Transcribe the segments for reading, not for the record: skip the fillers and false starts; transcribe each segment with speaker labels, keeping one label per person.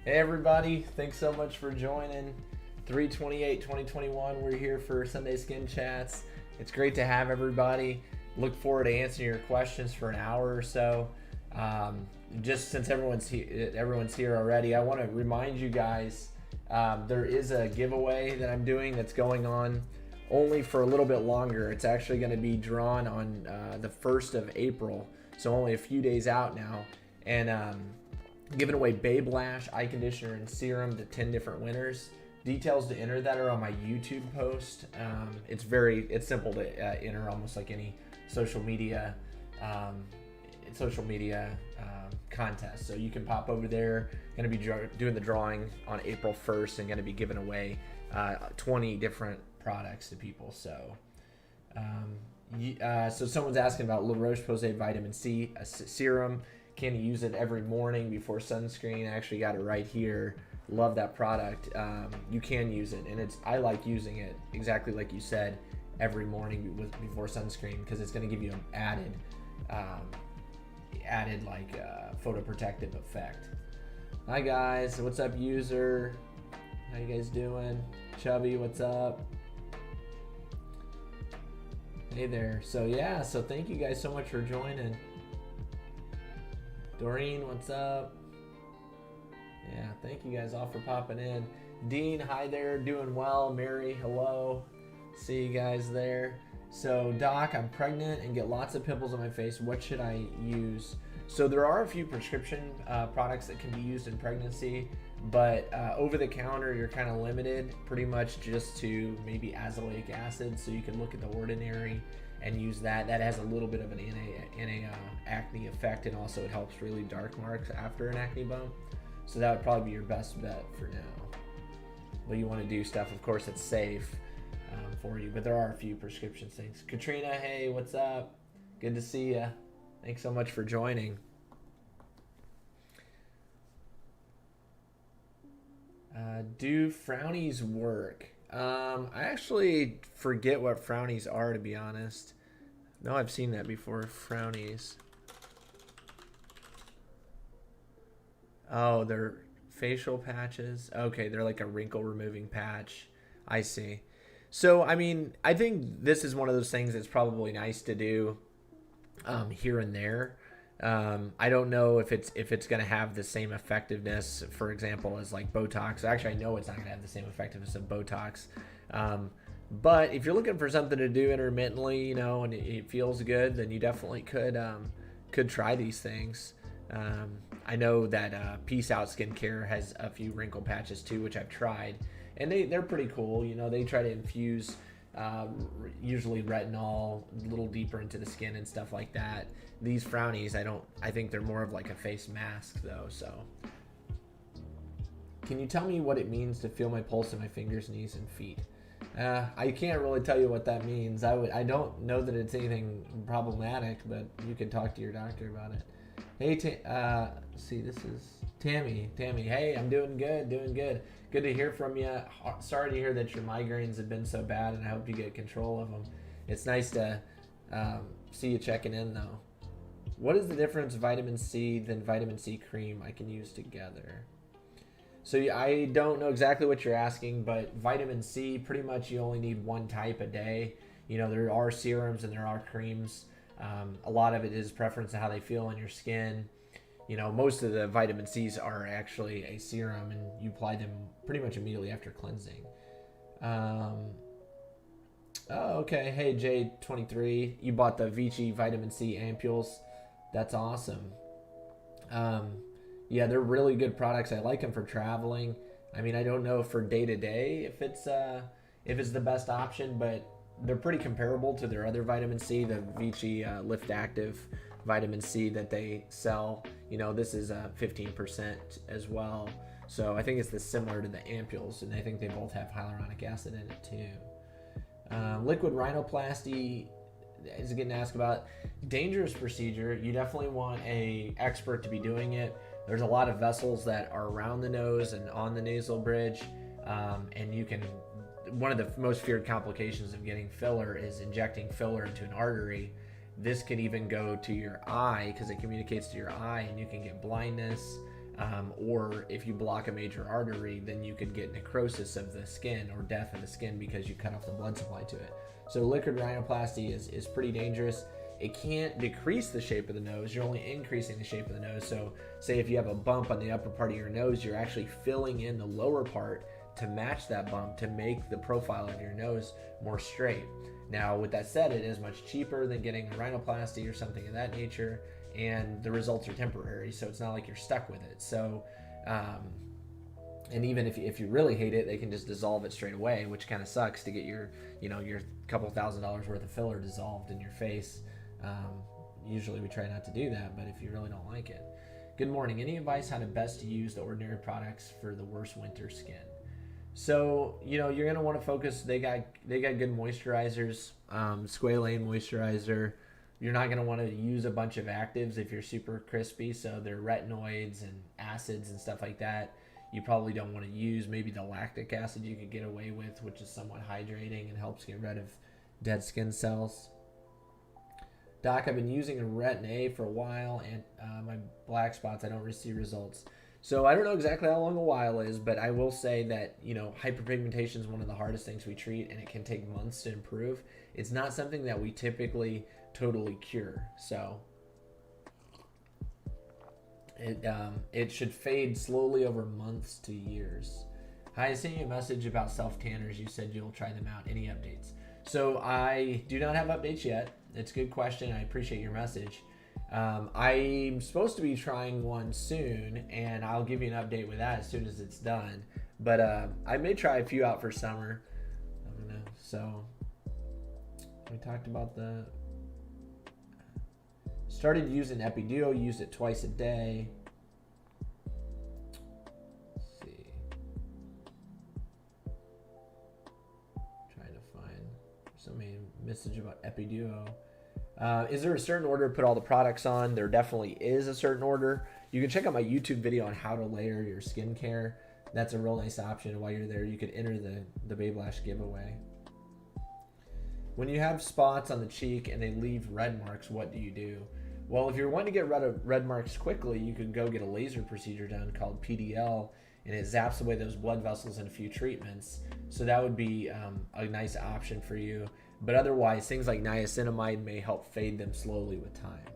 Speaker 1: Hey everybody, thanks so much for joining 3/28/2021. We're here for Sunday Skin Chats. It's great to have everybody. Look forward to answering your questions for an hour or so. Just since everyone's here already, I want to remind you guys there is a giveaway that I'm doing that's going on only for a little bit longer. It's actually going to be drawn on the 1st of April, so only a few days out now. And giving away Babe Lash, eye conditioner, and serum to 10 different winners. Details to enter that are on my YouTube post. It's simple to enter, almost like any social media contest. So you can pop over there. Going to be doing the drawing on April 1st and going to be giving away 20 different products to people. So so someone's asking about La Roche-Posay vitamin C serum. Can you use it every morning before sunscreen? I actually got it right here. Love that product. You can use it, and I like using it exactly like you said, every morning before sunscreen, because it's going to give you an added photoprotective effect. Hi guys, what's up, user? How you guys doing? Chubby, what's up? Hey there. So thank you guys so much for joining. Doreen, what's up? Yeah, thank you guys all for popping in. Dean, hi there, doing well. Mary, hello. See you guys there. So, Doc, I'm pregnant and get lots of pimples on my face. What should I use? So there are a few prescription products that can be used in pregnancy, but over the counter, you're kind of limited pretty much just to maybe azelaic acid. So you can look at the ordinary and use that. That has a little bit of an anti-acne effect, and also it helps really dark marks after an acne bump. So that would probably be your best bet for now. But you want to do stuff, of course, that's safe for you. But there are a few prescription things. Katrina, hey, what's up? Good to see ya. Thanks so much for joining. Do Frownies work? I actually forget what Frownies are, to be honest. No, I've seen that before. Frownies. Oh, they're facial patches. Okay, they're like a wrinkle removing patch. I see. So, I mean, I think this is one of those things that's probably nice to do here and there. I don't know if it's going to have the same effectiveness, for example, as like Botox. Actually, I know it's not going to have the same effectiveness of Botox. But if you're looking for something to do intermittently, and it feels good, then you definitely could try these things. I know that Peace Out Skincare has a few wrinkle patches too, which I've tried, and they're pretty cool. They try to infuse usually retinol a little deeper into the skin and stuff like that. These Frownies, I think they're more of like a face mask though. So can you tell me what it means to feel my pulse in my fingers, knees, and feet? I can't really tell you what that means. I don't know that it's anything problematic, but you can talk to your doctor about it. Hey, see, this is Tammy. Hey, I'm doing good. Good to hear from you. Sorry to hear that your migraines have been so bad, and I hope you get control of them. It's nice to see you checking in, though. What is the difference vitamin C than vitamin C cream I can use together? So I don't know exactly what you're asking, but vitamin C, pretty much you only need one type a day. There are serums and there are creams. A lot of it is preference to how they feel on your skin. Most of the vitamin C's are actually a serum, and you apply them pretty much immediately after cleansing. Oh, okay. Hey, J23, you bought the Vichy vitamin C ampules. That's awesome. Yeah, they're really good products. I like them for traveling. I mean, I don't know for day to day if it's the best option, but they're pretty comparable to their other vitamin C, the Vichy Lift Active vitamin C that they sell. This is 15% as well. So I think it's similar to the ampules, and I think they both have hyaluronic acid in it too. Liquid rhinoplasty is getting asked about. Dangerous procedure. You definitely want an expert to be doing it. There's a lot of vessels that are around the nose and on the nasal bridge, and one of the most feared complications of getting filler is injecting filler into an artery. This could even go to your eye because it communicates to your eye, and you can get blindness, Or if you block a major artery, then you could get necrosis of the skin or death of the skin because you cut off the blood supply to it. So liquid rhinoplasty is pretty dangerous. It can't decrease the shape of the nose. You're only increasing the shape of the nose. So say if you have a bump on the upper part of your nose, you're actually filling in the lower part to match that bump to make the profile of your nose more straight. Now, with that said, it is much cheaper than getting a rhinoplasty or something of that nature, and the results are temporary, so it's not like you're stuck with it. So, and even if you really hate it, they can just dissolve it straight away, which kind of sucks to get your couple $1,000s worth of filler dissolved in your face. Usually we try not to do that, but if you really don't like it. Good morning. Any advice how to best use the ordinary products for the worst winter skin? So, you're going to want to focus. They got good moisturizers, squalane moisturizer. You're not going to want to use a bunch of actives if you're super crispy. So they're retinoids and acids and stuff like that. You probably don't want to use maybe the lactic acid you could get away with, which is somewhat hydrating and helps get rid of dead skin cells. Doc, I've been using a Retin A for a while, and my black spots, I don't really see results. So I don't know exactly how long a while is, but I will say that, hyperpigmentation is one of the hardest things we treat, and it can take months to improve. It's not something that we typically totally cure. So it should fade slowly over months to years. Hi, I sent you a message about self-tanners. You said you'll try them out. Any updates? So I do not have updates yet. It's a good question. I appreciate your message. I'm supposed to be trying one soon, and I'll give you an update with that as soon as it's done. But I may try a few out for summer. I don't know. So we talked about started using Epiduo, used it twice a day. Let's see. Trying to find somebody message about Epiduo. Is there a certain order to put all the products on? There definitely is a certain order. You can check out my YouTube video on how to layer your skincare. That's a real nice option. While you're there, you could enter the Babe Lash giveaway. When you have spots on the cheek and they leave red marks, what do you do? Well, if you're wanting to get rid of red marks quickly, you could go get a laser procedure done called PDL, and it zaps away those blood vessels in a few treatments. So that would be a nice option for you. But otherwise, things like niacinamide may help fade them slowly with time.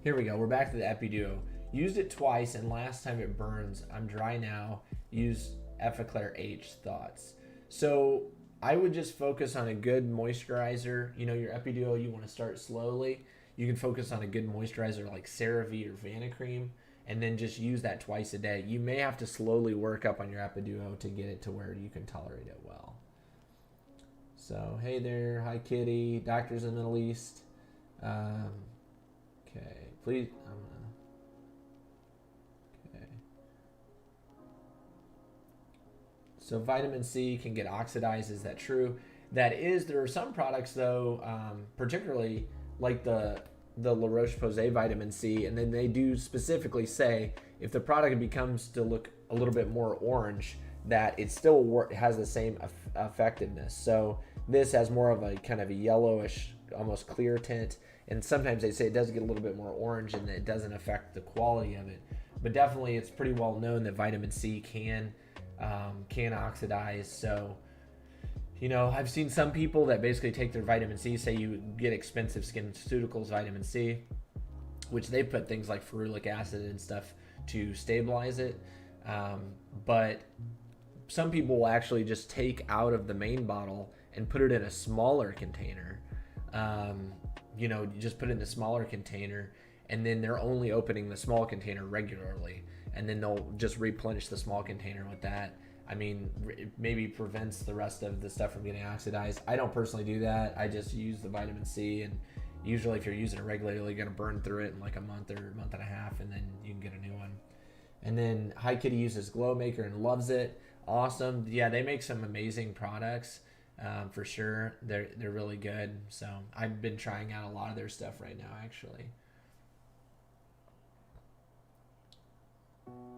Speaker 1: Here we go. We're back to the Epiduo. Used it twice, and last time it burns. I'm dry now. Use Effaclar H. Thoughts. So I would just focus on a good moisturizer. Your Epiduo, you want to start slowly. You can focus on a good moisturizer like CeraVe or Vanicream, and then just use that twice a day. You may have to slowly work up on your Epiduo to get it to where you can tolerate it well. So, hey there. Hi, Kitty. Doctors in the Middle East. Okay. Please. Okay. So, vitamin C can get oxidized. Is that true? That is. There are some products, though, particularly like the La Roche-Posay vitamin C, and then they do specifically say if the product becomes to look a little bit more orange, that it still has the same effectiveness. So this has more of a kind of a yellowish, almost clear tint, and sometimes they say it does get a little bit more orange and it doesn't affect the quality of it. But definitely it's pretty well known that vitamin C can oxidize. So, I've seen some people that basically take their vitamin C, say you get expensive SkinCeuticals vitamin C, which they put things like ferulic acid and stuff to stabilize it. But some people will actually just take out of the main bottle and put it in a smaller container. You just put it in the smaller container, and then they're only opening the small container regularly, and then they'll just replenish the small container with that. I mean, it maybe prevents the rest of the stuff from getting oxidized. I don't personally do that. I just use the vitamin C, and usually if you're using it regularly, you're going to burn through it in like a month or month and a half, and then you can get a new one. And then Hi Kitty uses Glow Maker and loves it. Awesome. Yeah, they make some amazing products for sure. They're really good. So I've been trying out a lot of their stuff right now, actually.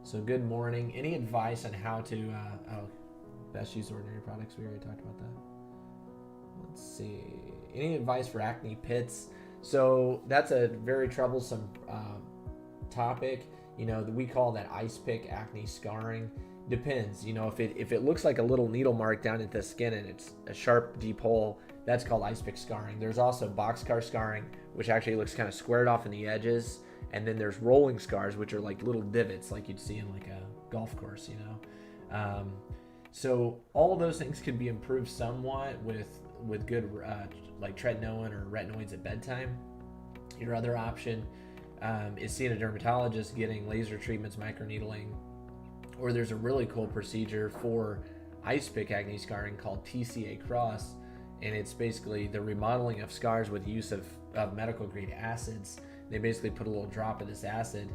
Speaker 1: So good morning. Any advice on how to best use ordinary products? We already talked about that. Let's see. Any advice for acne pits? So that's a very troublesome topic. You know, we call that ice pick acne scarring. Depends, you know, if it looks like a little needle mark down into the skin and it's a sharp, deep hole, that's called ice pick scarring. There's also boxcar scarring, which actually looks kind of squared off in the edges. And then there's rolling scars, which are like little divots, like you'd see in like a golf course, you know. So all of those things can be improved somewhat with good like tretinoin or retinoids at bedtime. Your other option is seeing a dermatologist, getting laser treatments, microneedling, or there's a really cool procedure for ice pick acne scarring called TCA cross, and it's basically the remodeling of scars with use of medical grade acids. They basically put a little drop of this acid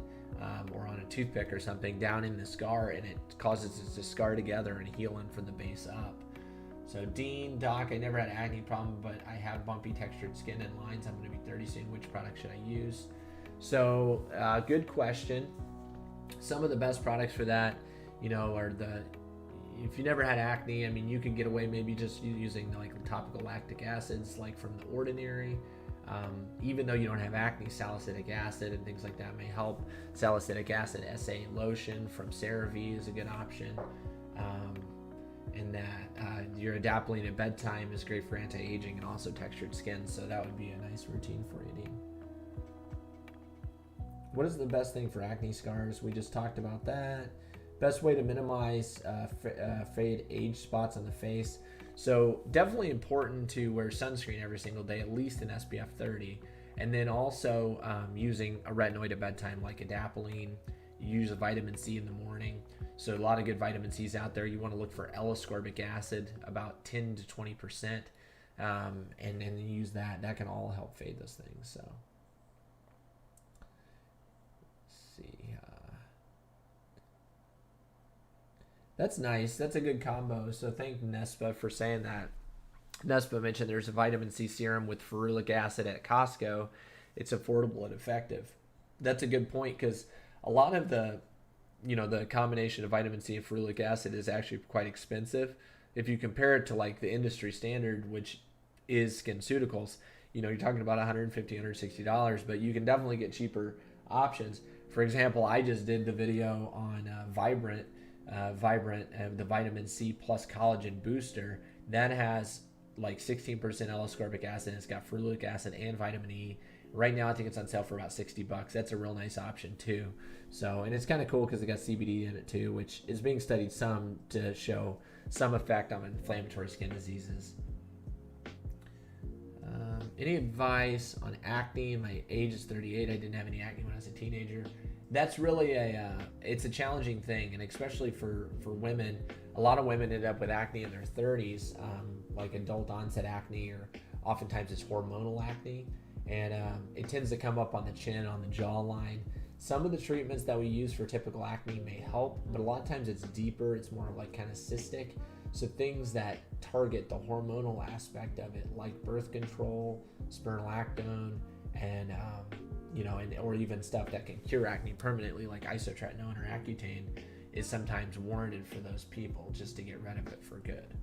Speaker 1: or on a toothpick or something down in the scar, and it causes it to scar together and healing from the base up. So Dean, Doc, I never had an acne problem, but I have bumpy textured skin and lines. I'm going to be 30 soon. Which product should I use? So good question. Some of the best products for that, you know, are if you never had acne, I mean, you can get away maybe just using like topical lactic acids like from The Ordinary. Even though you don't have acne, salicylic acid and things like that may help. Salicylic acid SA lotion from CeraVe is a good option. And that your adapalene at bedtime is great for anti-aging and also textured skin, so that would be a nice routine for you, Dean. What is the best thing for acne scars? We just talked about that. Best way to minimize fade age spots on the face. So definitely important to wear sunscreen every single day, at least an SPF 30. And then also using a retinoid at bedtime like adapalene. You use a vitamin C in the morning. So a lot of good vitamin C's out there. You want to look for Ascorbic Acid, about 10 to 20%. And then use that. That can all help fade those things. So let's see. That's nice. That's a good combo. So thank Nespa for saying that. Nespa mentioned there's a vitamin C serum with ferulic acid at Costco. It's affordable and effective. That's a good point because a lot of the combination of vitamin C and ferulic acid is actually quite expensive. If you compare it to like the industry standard, which is SkinCeuticals, you're talking about $150, $160, but you can definitely get cheaper options. For example, I just did the video on Vibrant, the vitamin C plus collagen booster that has like 16% L-ascorbic acid. It's got ferulic acid and vitamin E. Right now, I think it's on sale for about $60. That's a real nice option too. So, and it's kind of cool because it got CBD in it too, which is being studied some to show some effect on inflammatory skin diseases. Any advice on acne? My age is 38. I didn't have any acne when I was a teenager. That's really it's a challenging thing, and especially for women. A lot of women end up with acne in their 30s, like adult onset acne, or oftentimes it's hormonal acne, and it tends to come up on the chin, on the jawline. Some of the treatments that we use for typical acne may help, but a lot of times it's deeper. It's more like kind of cystic. So things that target the hormonal aspect of it, like birth control, spironolactone, and or even stuff that can cure acne permanently, like isotretinoin or Accutane, is sometimes warranted for those people just to get rid of it for good.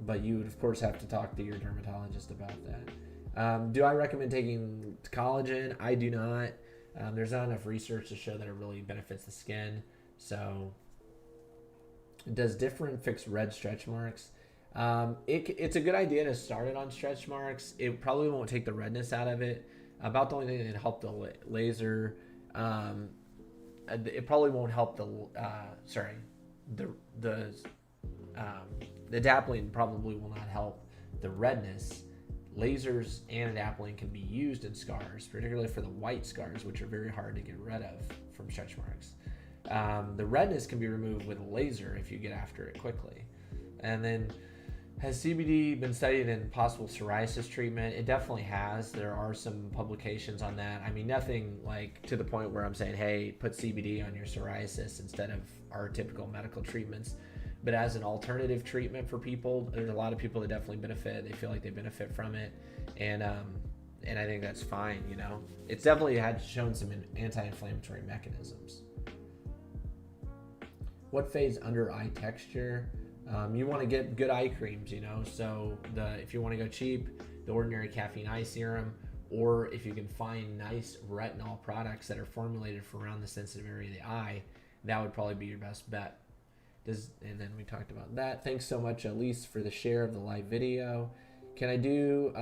Speaker 1: But you would, of course, have to talk to your dermatologist about that. Do I recommend taking collagen? I do not. There's not enough research to show that it really benefits the skin. So, does Differin fix red stretch marks? It's a good idea to start it on stretch marks. It probably won't take the redness out of it. About the only thing that helped the laser, it probably won't help the adapalene probably will not help the redness. Lasers and adapalene can be used in scars, particularly for the white scars, which are very hard to get rid of from stretch marks. The redness can be removed with a laser if you get after it quickly. And then, has CBD been studied in possible psoriasis treatment? It definitely has. There are some publications on that. I mean, nothing like to the point where I'm saying, hey, put CBD on your psoriasis instead of our typical medical treatments. But as an alternative treatment for people, there's a lot of people that definitely benefit. They feel like they benefit from it. And I think that's fine, It's definitely had shown some anti-inflammatory mechanisms. What fades under eye texture? You want to get good eye creams, So if you want to go cheap, the Ordinary Caffeine Eye Serum, or if you can find nice retinol products that are formulated for around the sensitive area of the eye, that would probably be your best bet. And then we talked about that. Thanks so much, Elise, for the share of the live video. Can I do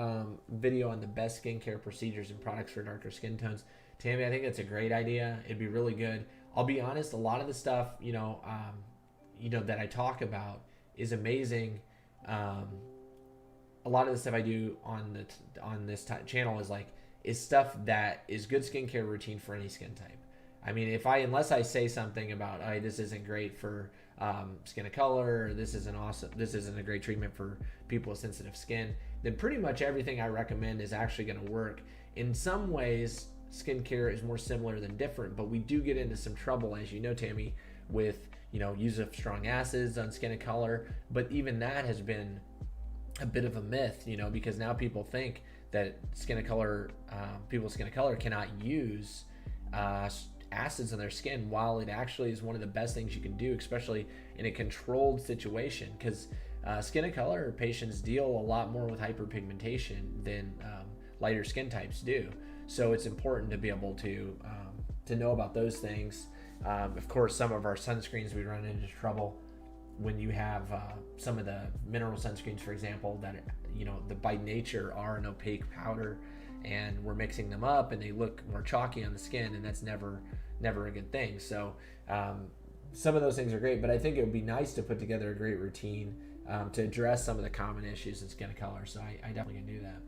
Speaker 1: video on the best skincare procedures and products for darker skin tones? Tammy, I think that's a great idea. It'd be really good. I'll be honest, a lot of the stuff, that I talk about is amazing. A lot of the stuff I do on this channel is stuff that is good skincare routine for any skin type. I mean, unless I say something about, oh, this isn't great for skin of color, or this isn't a great treatment for people with sensitive skin, then pretty much everything I recommend is actually going to work. In some ways, skincare is more similar than different, but we do get into some trouble, as you know, Tammy, with use of strong acids on skin of color. But even that has been a bit of a myth, because now people think that people with skin of color cannot use acids on their skin, while it actually is one of the best things you can do, especially in a controlled situation, because skin of color patients deal a lot more with hyperpigmentation than lighter skin types do. So it's important to be able to know about those things. Of course, some of our sunscreens, we run into trouble when you have some of the mineral sunscreens, for example, that by nature are an opaque powder, and we're mixing them up and they look more chalky on the skin, and that's never a good thing. So some of those things are great, but I think it would be nice to put together a great routine to address some of the common issues in skin color. So I definitely can do that.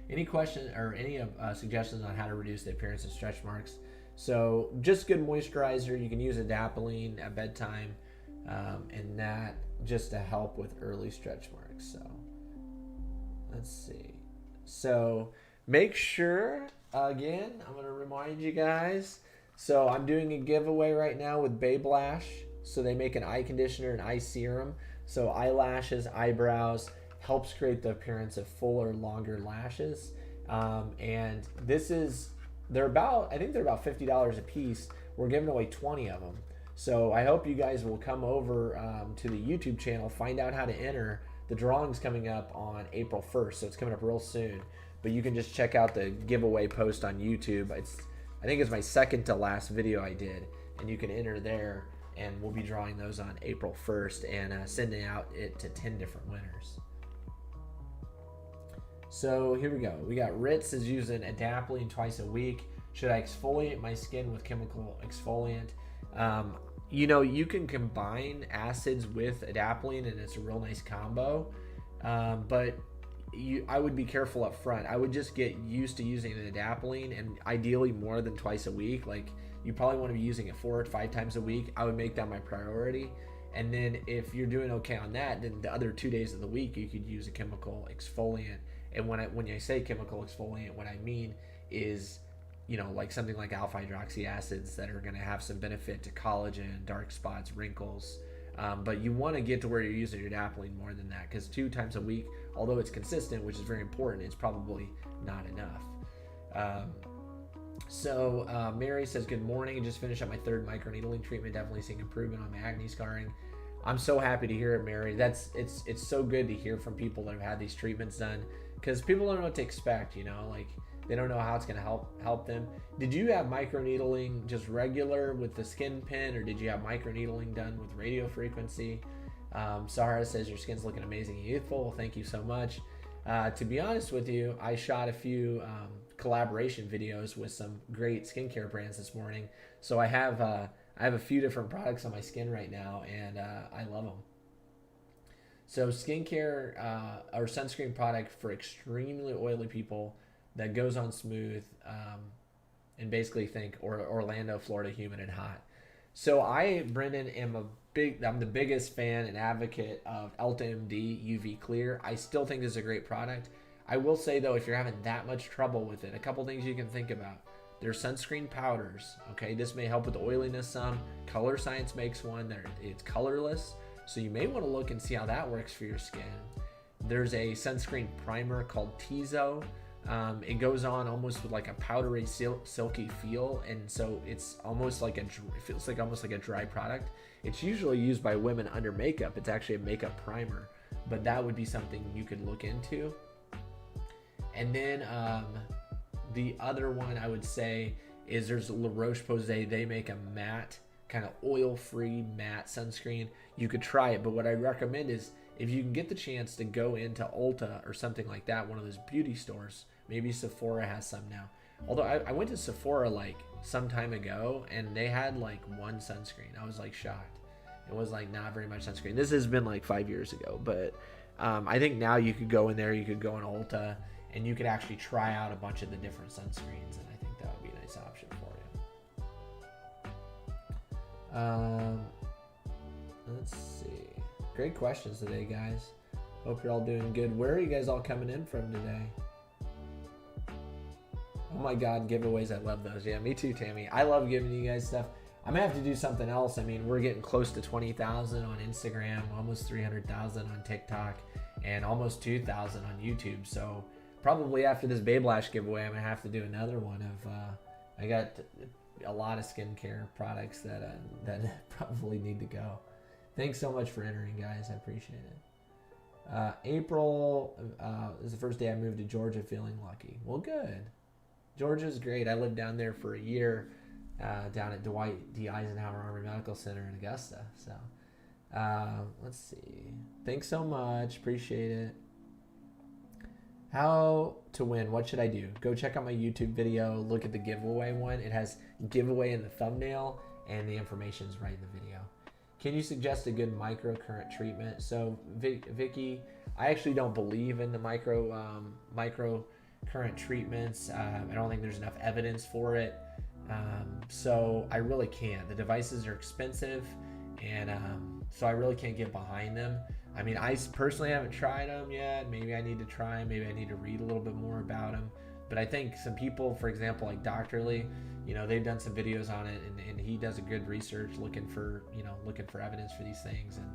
Speaker 1: Any questions or any suggestions on how to reduce the appearance of stretch marks? So just good moisturizer. You can use adapalene at bedtime, and that just to help with early stretch marks. So let's see. So make sure, again, I'm going to remind you guys. So I'm doing a giveaway right now with Babe Lash. So they make an eye conditioner and eye serum. So eyelashes, eyebrows, helps create the appearance of fuller, longer lashes. And they're about $50 a piece. We're giving away 20 of them. So I hope you guys will come over to the YouTube channel, find out how to enter. The drawing's coming up on April 1st, so it's coming up real soon. But you can just check out the giveaway post on YouTube. I think it's my second to last video I did, and you can enter there, and we'll be drawing those on April 1st and sending out it to 10 different winners. So here we go. We got Ritz is using adapalene twice a week. Should I exfoliate my skin with chemical exfoliant? You can combine acids with adapalene, and it's a real nice combo. But I would be careful up front. I would just get used to using an adapalene, and ideally more than twice a week. Like, you probably want to be using it 4 or 5 times a week. I would make that my priority. And then if you're doing okay on that, then the other 2 days of the week, you could use a chemical exfoliant. And when I say chemical exfoliant, what I mean is, like something like alpha hydroxy acids that are going to have some benefit to collagen, dark spots, wrinkles. But you want to get to where you're using your adapalene more than that, because 2 times a week, although it's consistent, which is very important, it's probably not enough. So Mary says, good morning. I just finished up my 3rd microneedling treatment. Definitely seeing improvement on my acne scarring. I'm so happy to hear it, Mary. It's so good to hear from people that have had these treatments done, because people don't know what to expect, like they don't know how it's going to help them. Did you have microneedling just regular with the skin pin, or did you have microneedling done with radio frequency? Sahara says your skin's looking amazing and youthful. Well, thank you so much. To be honest with you, I shot a few collaboration videos with some great skincare brands this morning. So I have a few different products on my skin right now, and I love them. So skincare or sunscreen product for extremely oily people that goes on smooth, and basically think Orlando, Florida, humid and hot. So I, Brendan, I'm the biggest fan and advocate of EltaMD UV Clear. I still think this is a great product. I will say though, if you're having that much trouble with it, a couple things you can think about. There's sunscreen powders. Okay, this may help with the oiliness some. Color Science makes one it's colorless, so you may want to look and see how that works for your skin. There's a sunscreen primer called Tizo. It goes on almost with like a powdery silky feel, and so it's almost like it feels like almost like a dry product. It's usually used by women under makeup. It's actually a makeup primer, but that would be something you could look into. And then the other one I would say is there's La Roche-Posay. They make a matte, kind of oil-free matte sunscreen. You could try it, but what I recommend is if you can get the chance to go into Ulta or something like that, one of those beauty stores, maybe Sephora has some now. Although I went to Sephora like some time ago and they had like one sunscreen. I was like shocked. It was like not very much sunscreen. This has been like 5 years ago, but I think now you could go in there, you could go in Ulta, and you could actually try out a bunch of the different sunscreens, and I think that would be a nice option for you. Let's see. Great questions today, guys. Hope you're all doing good. Where are you guys all coming in from today? Oh my God, giveaways. I love those. Yeah, me too, Tammy. I love giving you guys stuff. I'm gonna have to do something else. I mean, we're getting close to 20,000 on Instagram, almost 300,000 on TikTok, and almost 2,000 on YouTube. So probably after this Babe Lash giveaway, I'm gonna have to do another one of. I got a lot of skincare products that probably need to go. Thanks so much for entering, guys. I appreciate it. April is the first day I moved to Georgia, feeling lucky. Well, good. Georgia's great. I lived down there for a year, down at Dwight D. Eisenhower Army Medical Center in Augusta. So, let's see. Thanks so much. Appreciate it. How to win? What should I do? Go check out my YouTube video. Look at the giveaway one. It has giveaway in the thumbnail, and the information is right in the video. Can you suggest a good microcurrent treatment? So, Vichy, I actually don't believe in the microcurrent treatments. I don't think there's enough evidence for it. So I really can't. The devices are expensive, and so I really can't get behind them. I mean, I personally haven't tried them yet. Maybe I need to try them. Maybe I need to read a little bit more about them. But I think some people, for example, like Dr. Lee, they've done some videos on it, and he does a good research looking for evidence for these things, and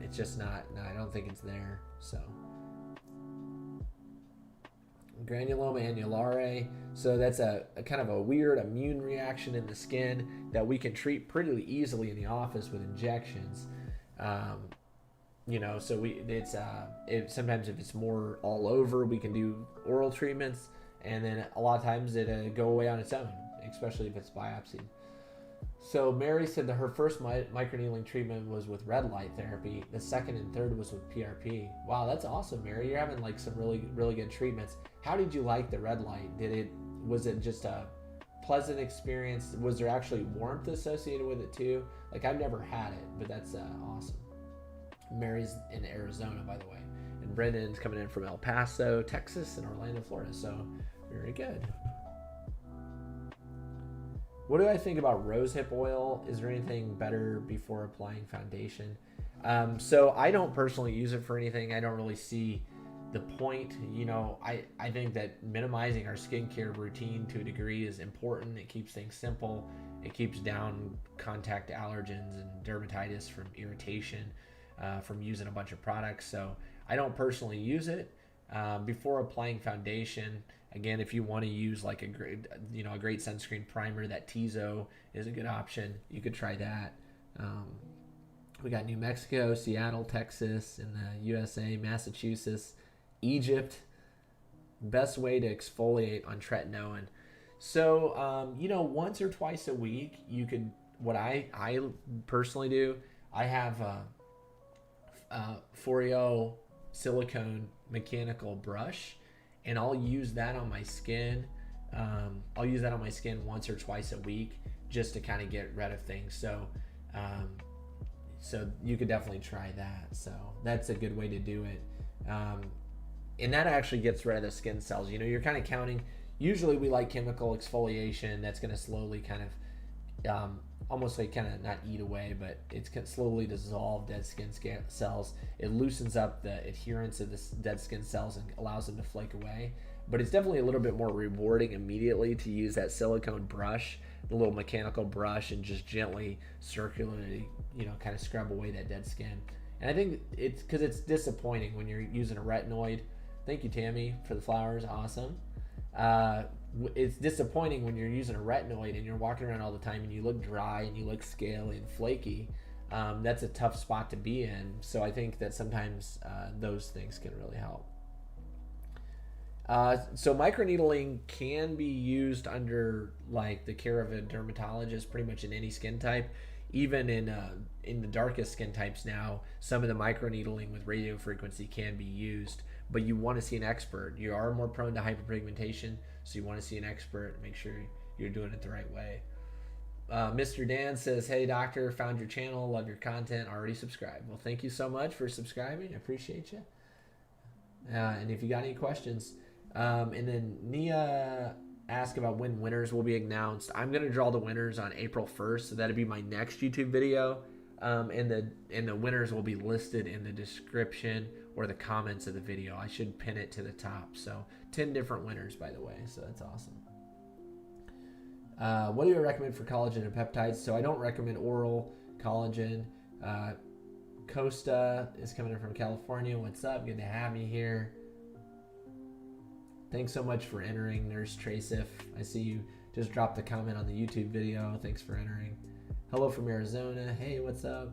Speaker 1: it's just not. No, I don't think it's there. So. Granuloma annulare. So that's a kind of a weird immune reaction in the skin that we can treat pretty easily in the office with injections. So sometimes if it's more all over, we can do oral treatments, and then a lot of times it go away on its own, especially if it's biopsied. So Mary said that her first microneedling treatment was with red light therapy. The second and third was with PRP. Wow, that's awesome, Mary. You're having like some really, really good treatments. How did you like the red light? Was it just a pleasant experience? Was there actually warmth associated with it too? Like, I've never had it, but that's awesome. Mary's in Arizona, by the way. And Brendan's coming in from El Paso, Texas, and Orlando, Florida. So very good. What do I think about rosehip oil? Is there anything better before applying foundation? So I don't personally use it for anything. I don't really see the point. I think that minimizing our skincare routine to a degree is important. It keeps things simple. It keeps down contact allergens and dermatitis from irritation from using a bunch of products. So I don't personally use it. Before applying foundation, again, if you want to use like a great sunscreen primer, that Tizo is a good option. You could try that. We got New Mexico, Seattle, Texas, in the USA, Massachusetts, Egypt. Best way to exfoliate on Tretinoin. So, once or twice a week, you could, what I personally do, I have Foreo silicone mechanical brush, and I'll use that on my skin. I'll use that on my skin once or twice a week just to kind of get rid of things. So you could definitely try that. So that's a good way to do it. And that actually gets rid of the skin cells. You're kind of counting. Usually we like chemical exfoliation that's going to slowly kind of almost like kind of not eat away, but it's slowly dissolve dead skin cells. It loosens up the adherence of the dead skin cells and allows them to flake away. But it's definitely a little bit more rewarding immediately to use that silicone brush, the little mechanical brush, and just gently, circularly, kind of scrub away that dead skin. And I think it's because it's disappointing when you're using a retinoid. Thank you, Tammy, for the flowers. Awesome. It's disappointing when you're using a retinoid and you're walking around all the time and you look dry and you look scaly and flaky. That's a tough spot to be in. So I think that sometimes those things can really help. So microneedling can be used under like the care of a dermatologist, pretty much in any skin type. Even in the darkest skin types now, some of the microneedling with radio frequency can be used. But you want to see an expert. You are more prone to hyperpigmentation, so you want to see an expert and make sure you're doing it the right way. Mr. Dan says, "Hey doctor, found your channel, love your content, already subscribed." Well, thank you so much for subscribing. I appreciate you. And if you got any questions, and then Nia asked about when winners will be announced. I'm gonna draw the winners on April 1st, so that'll be my next YouTube video. And the winners will be listed in the description or the comments of the video. I should pin it to the top. So 10 different winners, by the way. So that's awesome. What do you recommend for collagen and peptides? So I don't recommend oral collagen. Costa is coming in from California. What's up? Good to have you here. Thanks so much for entering, Nurse Tracif. I see you just dropped a comment on the YouTube video. Thanks for entering. Hello from Arizona. Hey, what's up?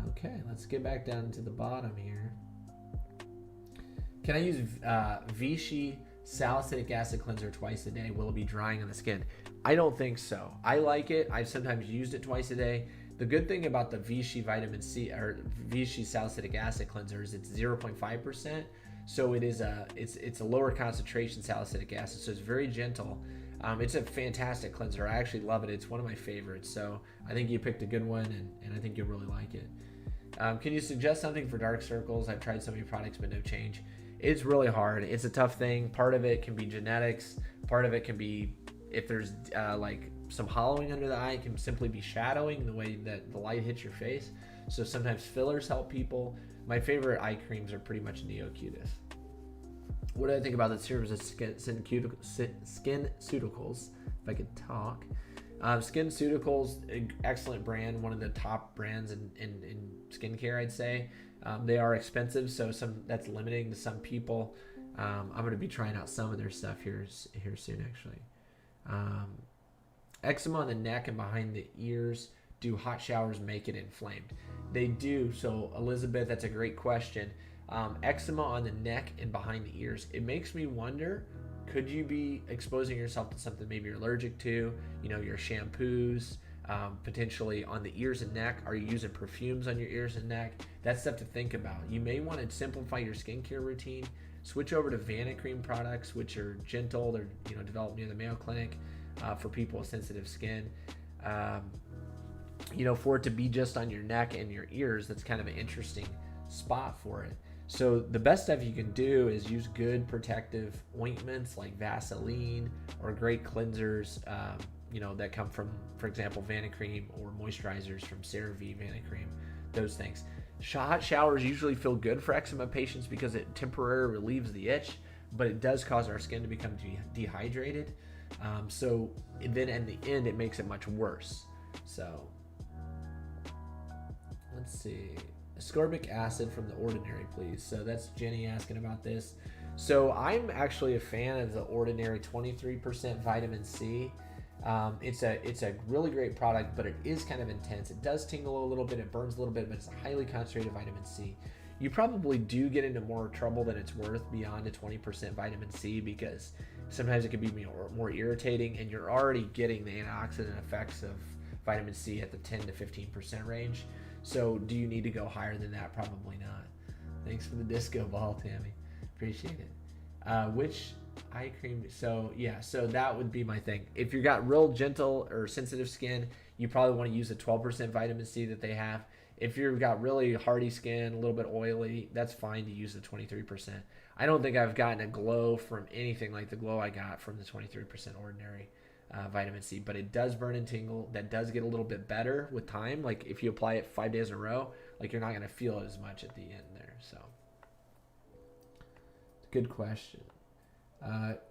Speaker 1: Okay, let's get back down to the bottom here. Can I use Vichy Salicylic Acid Cleanser twice a day? Will it be drying on the skin? I don't think so. I like it. I've sometimes used it twice a day. The good thing about the Vichy Vitamin C or Vichy Salicylic Acid Cleanser is it's 0.5%. So it is it's a lower concentration salicylic acid, so it's very gentle. It's a fantastic cleanser. I actually love it. It's one of my favorites. So I think you picked a good one, and I think you'll really like it. Can you suggest something for dark circles? I've tried so many products, but no change. It's really hard. It's a tough thing. Part of it can be genetics. Part of it can be if there's like some hollowing under the eye. It can simply be shadowing the way that the light hits your face. So sometimes fillers help people. My favorite eye creams are pretty much Neocutis. What do I think about the serums of SkinCeuticals? If I could talk. SkinCeuticals, excellent brand, one of the top brands in skincare, I'd say. They are expensive, so that's limiting to some people. I'm going to be trying out some of their stuff here soon, actually. Eczema on the neck and behind the ears. Do hot showers make it inflamed? They do. So Elizabeth, that's a great question. Eczema on the neck and behind the ears. It makes me wonder, could you be exposing yourself to something maybe you're allergic to? You know, your shampoos, potentially on the ears and neck. Are you using perfumes on your ears and neck? That's stuff to think about. You may want to simplify your skincare routine. Switch over to Vanicream products, which are gentle. They're developed near the Mayo Clinic for people with sensitive skin. For it to be just on your neck and your ears, that's kind of an interesting spot for it. So the best stuff you can do is use good protective ointments like Vaseline or great cleansers, that come from, for example, Vanicream, or moisturizers from Serum Vanicream, those things. Hot showers usually feel good for eczema patients because it temporarily relieves the itch, but it does cause our skin to become dehydrated. So then in the end, it makes it much worse. So let's see. Ascorbic acid from The Ordinary, please. So that's Jenny asking about this. So I'm actually a fan of The Ordinary 23% vitamin C. It's a really great product, but it is kind of intense. It does tingle a little bit, it burns a little bit, but it's a highly concentrated vitamin C. You probably do get into more trouble than it's worth beyond a 20% vitamin C, because sometimes it can be more irritating, and you're already getting the antioxidant effects of vitamin C at the 10 to 15% range. So do you need to go higher than that? Probably not. Thanks for the disco ball, Tammy. Appreciate it. Which eye cream? So that would be my thing. If you got real gentle or sensitive skin, you probably want to use the 12% vitamin C that they have. If you've got really hardy skin, a little bit oily, that's fine to use the 23%. I don't think I've gotten a glow from anything like the glow I got from the 23% Ordinary vitamin C, but it does burn and tingle. That does get a little bit better with time. Like if you apply it 5 days in a row, like you're not going to feel it as much at the end there. So good question.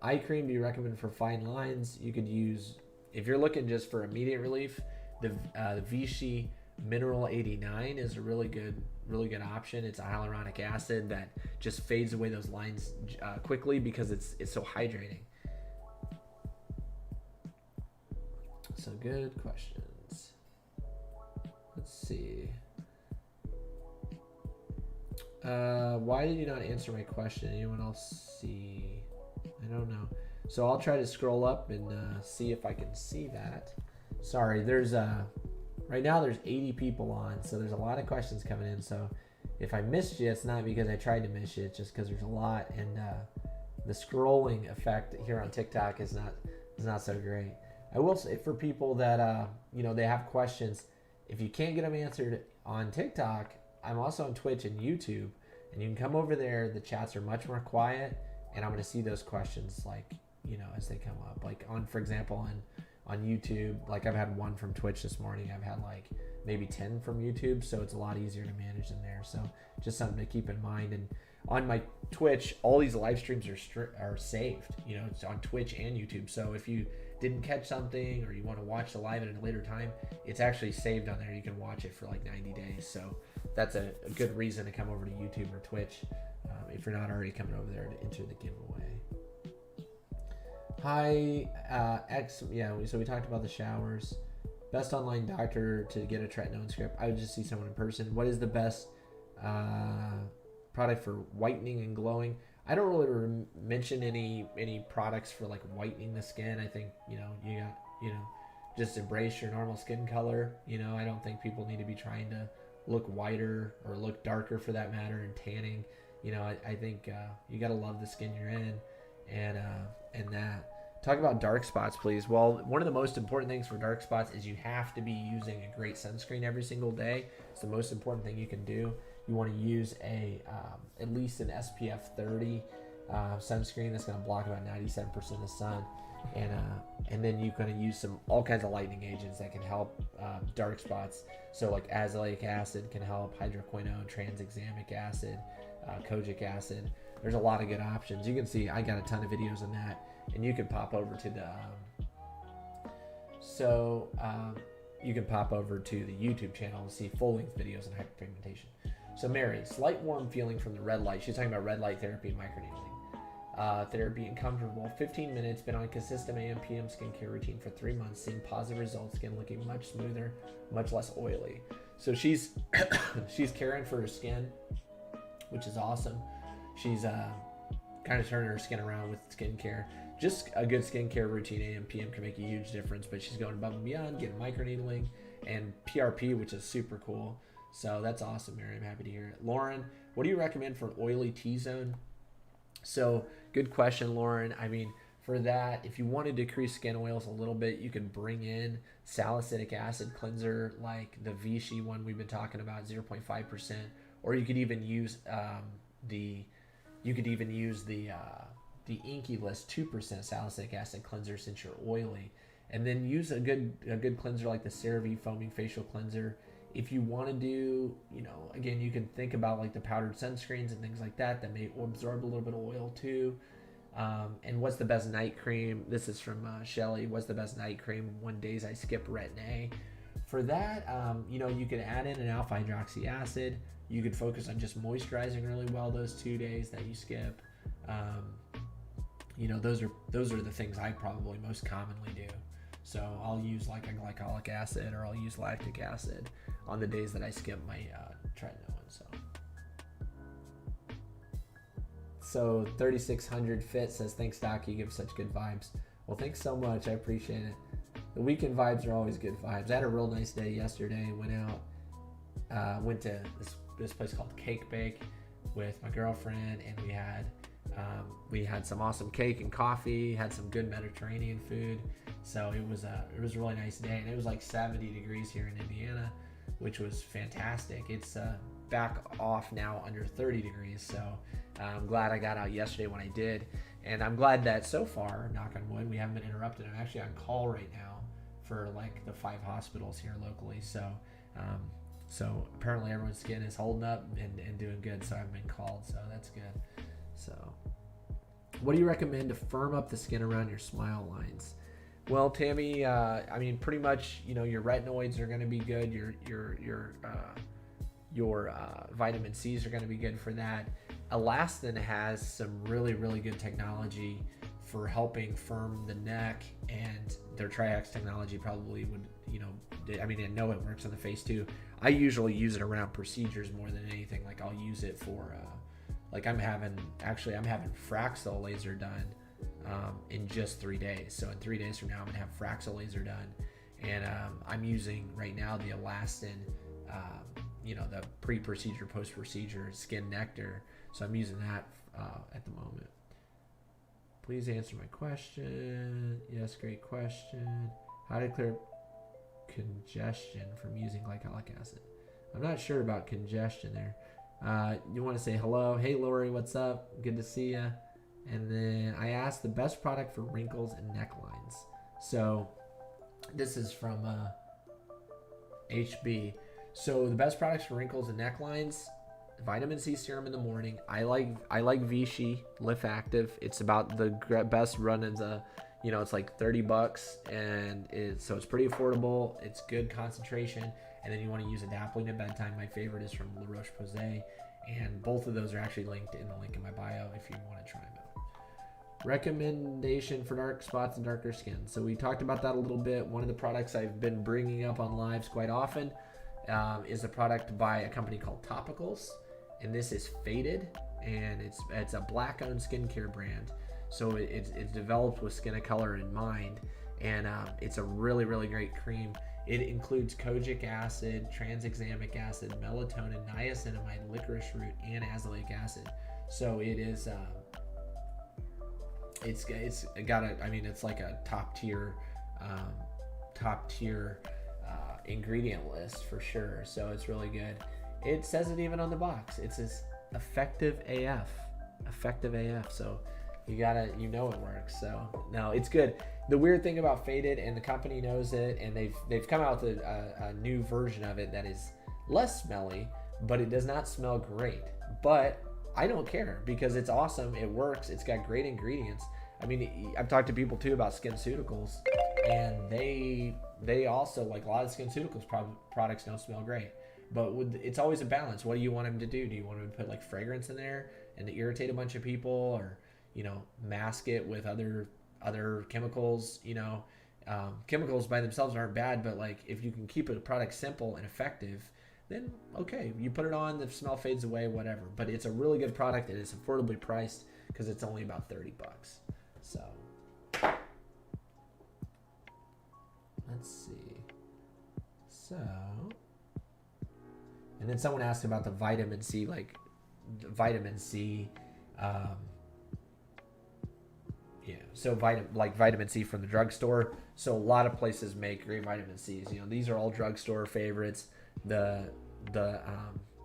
Speaker 1: Eye cream do you recommend for fine lines? You could use, if you're looking just for immediate relief, the Vichy Mineral 89 is a really good option. It's a hyaluronic acid that just fades away those lines quickly because it's so hydrating. So good questions. Let's see. Why did you not answer my question? Anyone else see? I don't know. So I'll try to scroll up and see if I can see that. Sorry, there's right now there's 80 people on, so there's a lot of questions coming in. So if I missed you, it's not because I tried to miss you. It's just because there's a lot, and the scrolling effect here on TikTok is not so great. I will say for people that they have questions, if you can't get them answered on TikTok, I'm also on Twitch and YouTube, and you can come over there. The chats are much more quiet, and I'm going to see those questions as they come up. Like for example, on YouTube, like I've had one from Twitch this morning. I've had like maybe 10 from YouTube, so it's a lot easier to manage in there. So just something to keep in mind. And on my Twitch, all these live streams are saved. It's on Twitch and YouTube. So if you didn't catch something or you want to watch the live at a later time, it's actually saved on there. You can watch it for like 90 days. So that's a good reason to come over to YouTube or Twitch if you're not already coming over there to enter the giveaway. Hi, so we talked about the showers. Best online doctor to get a Tretinoin script. I would just see someone in person. What is the best product for whitening and glowing? I don't really mention any products for like whitening the skin. I think you got just embrace your normal skin color. I don't think people need to be trying to look whiter or look darker for that matter, and tanning. I think you got to love the skin you're in, and that. Talk about dark spots, please. Well, one of the most important things for dark spots is you have to be using a great sunscreen every single day. It's the most important thing you can do. You want to use at least an SPF 30 sunscreen that's going to block about 97% of the sun, and then you're going to use all kinds of lightening agents that can help dark spots. So like azelaic acid can help, hydroquinone, tranexamic acid, kojic acid. There's a lot of good options. You can see I got a ton of videos on that. And you can pop over to the YouTube channel and see full-length videos on hyperpigmentation. So Mary, slight warm feeling from the red light. She's talking about red light therapy and microneedling. Therapy and comfortable. 15 minutes. Been on consistent AM PM skincare routine for 3 months. Seeing positive results. Skin looking much smoother, much less oily. So she's she's caring for her skin, which is awesome. She's kind of turning her skin around with skincare. Just a good skincare routine AM PM can make a huge difference, but she's going above and beyond, getting microneedling and PRP, which is super cool. So that's awesome, Mary. I'm happy to hear it. Lauren, what do you recommend for an oily T-zone? So good question, Lauren. I mean, for that, if you want to decrease skin oils a little bit, you can bring in salicylic acid cleanser like the Vichy one we've been talking about, 0.5%, or you could even use the Inky List 2% salicylic acid cleanser since you're oily, and then use a good cleanser like the CeraVe foaming facial cleanser. If you want to do, again, you can think about like the powdered sunscreens and things like that may absorb a little bit of oil too. And what's the best night cream? This is from Shelly. What's the best night cream? One days I skip retin-A. For that, you could add in an alpha hydroxy acid. You could focus on just moisturizing really well those 2 days that you skip. Those are the things I probably most commonly do. So I'll use like a glycolic acid, or I'll use lactic acid on the days that I skip my Tretinoin. So 3600 Fit says, thanks Doc, you give such good vibes. Well, thanks so much, I appreciate it. The weekend vibes are always good vibes. I had a real nice day yesterday. Went to this place called Cake Bake with my girlfriend, and we had some awesome cake and coffee, had some good Mediterranean food. So it was a really nice day, and it was like 70 degrees here in Indiana, which was fantastic. It's back off now under 30 degrees. So I'm glad I got out yesterday when I did, and I'm glad that so far, knock on wood, we haven't been interrupted. I'm actually on call right now for like the 5 hospitals here locally. So apparently everyone's skin is holding up and doing good. So I've been called, so that's good. So what do you recommend to firm up the skin around your smile lines? Well, Tammy, I mean, pretty much, your retinoids are going to be good. Your vitamin C's are going to be good for that. Elastin has some really, really good technology for helping firm the neck, and their Triax technology probably would, I mean, I know it works on the face too. I usually use it around procedures more than anything. Like I'll use it for, like I'm having Fraxel laser done in just 3 days. So in 3 days from now, I'm gonna have Fraxel laser done, and I'm using right now the Elastin, the pre-procedure, post-procedure skin nectar. So I'm using that at the moment. Please answer my question. Yes, great question. How to clear congestion from using glycolic acid? I'm not sure about congestion there. You want to say hello? Hey, Lori, what's up? Good to see you. And then I asked the best product for wrinkles and necklines. So this is from HB. So the best products for wrinkles and necklines: vitamin C serum in the morning. I like Vichy Lift Active. It's about the best run as a, it's like $30, and so it's pretty affordable. It's good concentration, and then you want to use adapalene at bedtime. My favorite is from La Roche-Posay, and both of those are actually linked in the link in my bio if you want to try them out. Recommendation for dark spots and darker skin. So we talked about that a little bit. One of the products I've been bringing up on lives quite often is a product by a company called Topicals, and this is Faded, and it's a black-owned skincare brand. So it's developed with skin of color in mind, and it's a really, really great cream. It includes kojic acid, tranexamic acid, melatonin, niacinamide, licorice root, and azelaic acid. So it is it's like a top tier ingredient list for sure. So it's really good. It says it even on the box. It says effective AF. So you it works. So no, it's good. The weird thing about Faded, and the company knows it, and they've come out with a new version of it that is less smelly, but it does not smell great. But I don't care because it's awesome. It works. It's got great ingredients. I mean, I've talked to people too about SkinCeuticals, and they also, like, a lot of SkinCeuticals products don't smell great. But it's always a balance. What do you want them to do? Do you want them to put like fragrance in there and to irritate a bunch of people, or mask it with other chemicals? Chemicals by themselves aren't bad, but like if you can keep a product simple and effective, then okay, you put it on, the smell fades away, whatever. But it's a really good product, and it's affordably priced because it's only about $30. So let's see. And then someone asked about the vitamin C, so vitamin C from the drugstore. So a lot of places make great vitamin C's. These are all drugstore favorites. The La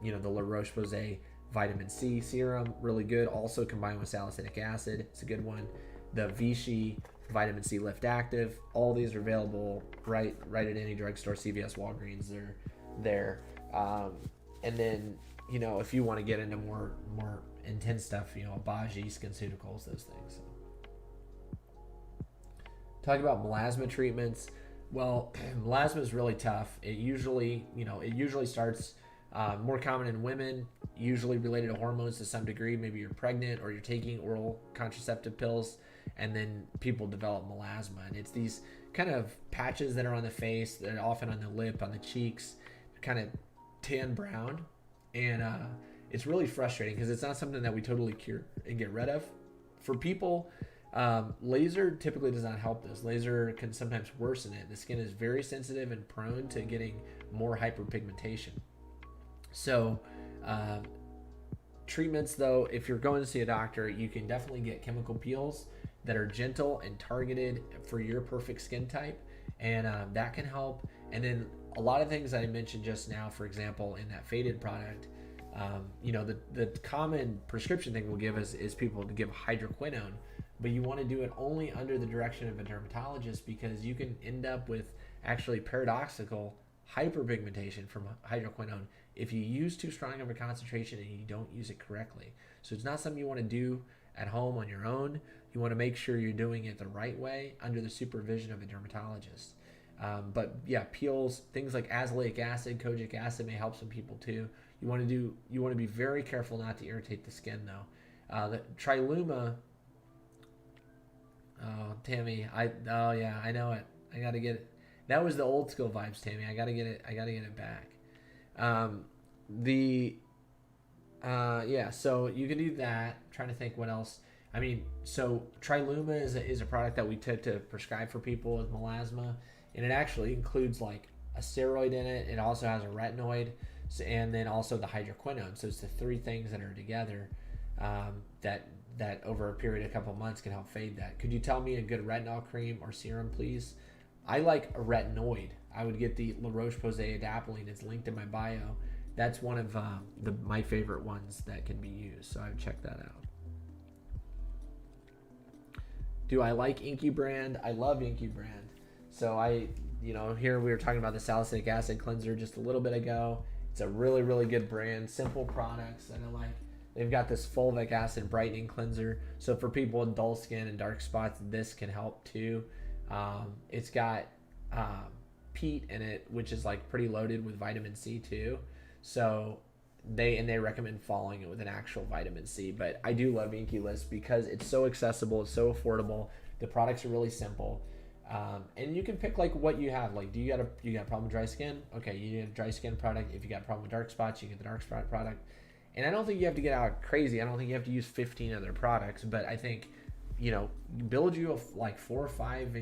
Speaker 1: Roche-Posay vitamin C serum, really good. Also combined with salicylic acid, it's a good one. The Vichy vitamin C Lift Active, all these are available right at any drugstore, CVS, Walgreens, they're there. And then if you want to get into more intense stuff, Abaji, SkinCeuticals, those things. Talk about melasma treatments. Well, melasma is really tough. It usually starts more common in women, usually related to hormones to some degree. Maybe you're pregnant or you're taking oral contraceptive pills, and then people develop melasma. And it's these kind of patches that are on the face, that are often on the lip, on the cheeks, kind of tan brown. And it's really frustrating because it's not something that we totally cure and get rid of. For people, laser typically does not help this. Laser can sometimes worsen it. The skin is very sensitive and prone to getting more hyperpigmentation. So treatments, though, if you're going to see a doctor, you can definitely get chemical peels that are gentle and targeted for your perfect skin type, and that can help. And then a lot of things I mentioned just now, for example, in that Faded product, the common prescription thing we'll give is people to give hydroquinone, but you want to do it only under the direction of a dermatologist, because you can end up with actually paradoxical hyperpigmentation from hydroquinone if you use too strong of a concentration and you don't use it correctly. So it's not something you want to do at home on your own. You want to make sure you're doing it the right way under the supervision of a dermatologist. But yeah, peels, things like azelaic acid, kojic acid may help some people too. You want to be very careful not to irritate the skin though. The Triluma. Oh, Tammy, oh yeah, I know it. I gotta get it. That was the old school vibes, Tammy. I gotta get it back. Yeah, so you can do that. I'm trying to think what else. I mean, so Triluma is a product that we took to prescribe for people with melasma, and it actually includes like a steroid in it. It also has a retinoid, and then also the hydroquinone. So it's the three things that are together that over a period of a couple months can help fade that. Could you tell me a good retinol cream or serum, please? I like a retinoid. I would get the La Roche-Posay Adapalene. It's linked in my bio. That's one of my favorite ones that can be used. So I would check that out. Do I like Inky Brand? I love Inky Brand. So here we were talking about the Salicylic Acid Cleanser just a little bit ago. It's a really, really good brand. Simple products. And I like, they've got this fulvic acid brightening cleanser. So for people with dull skin and dark spots, this can help too. It's got peat in it, which is like pretty loaded with vitamin C too. So they recommend following it with an actual vitamin C. But I do love Inky List because it's so accessible, it's so affordable. The products are really simple, and you can pick like what you have. Like, you got a problem with dry skin? Okay, you need a dry skin product. If you got a problem with dark spots, you get the dark spot product. And I don't think you have to get out crazy. I don't think you have to use 15 other products. But I think, build you a like 4 or 5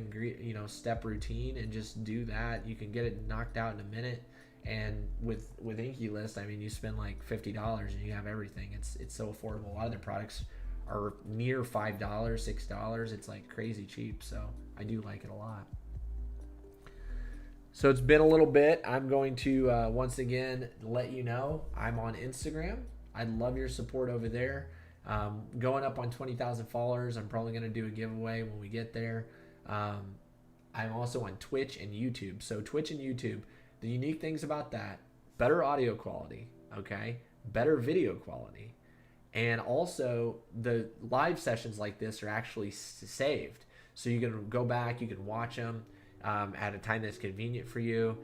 Speaker 1: step routine and just do that. You can get it knocked out in a minute. And with Inky List, I mean, you spend like $50 and you have everything. It's so affordable. A lot of their products are near $5, $6. It's like crazy cheap. So I do like it a lot. So it's been a little bit. I'm going to once again let you know I'm on Instagram. I'd love your support over there. Going up on 20,000 followers. I'm probably going to do a giveaway when we get there. I'm also on Twitch and YouTube. So Twitch and YouTube, the unique things about that, better audio quality, okay? Better video quality. And also the live sessions like this are actually saved. So you can go back, you can watch them at a time that's convenient for you.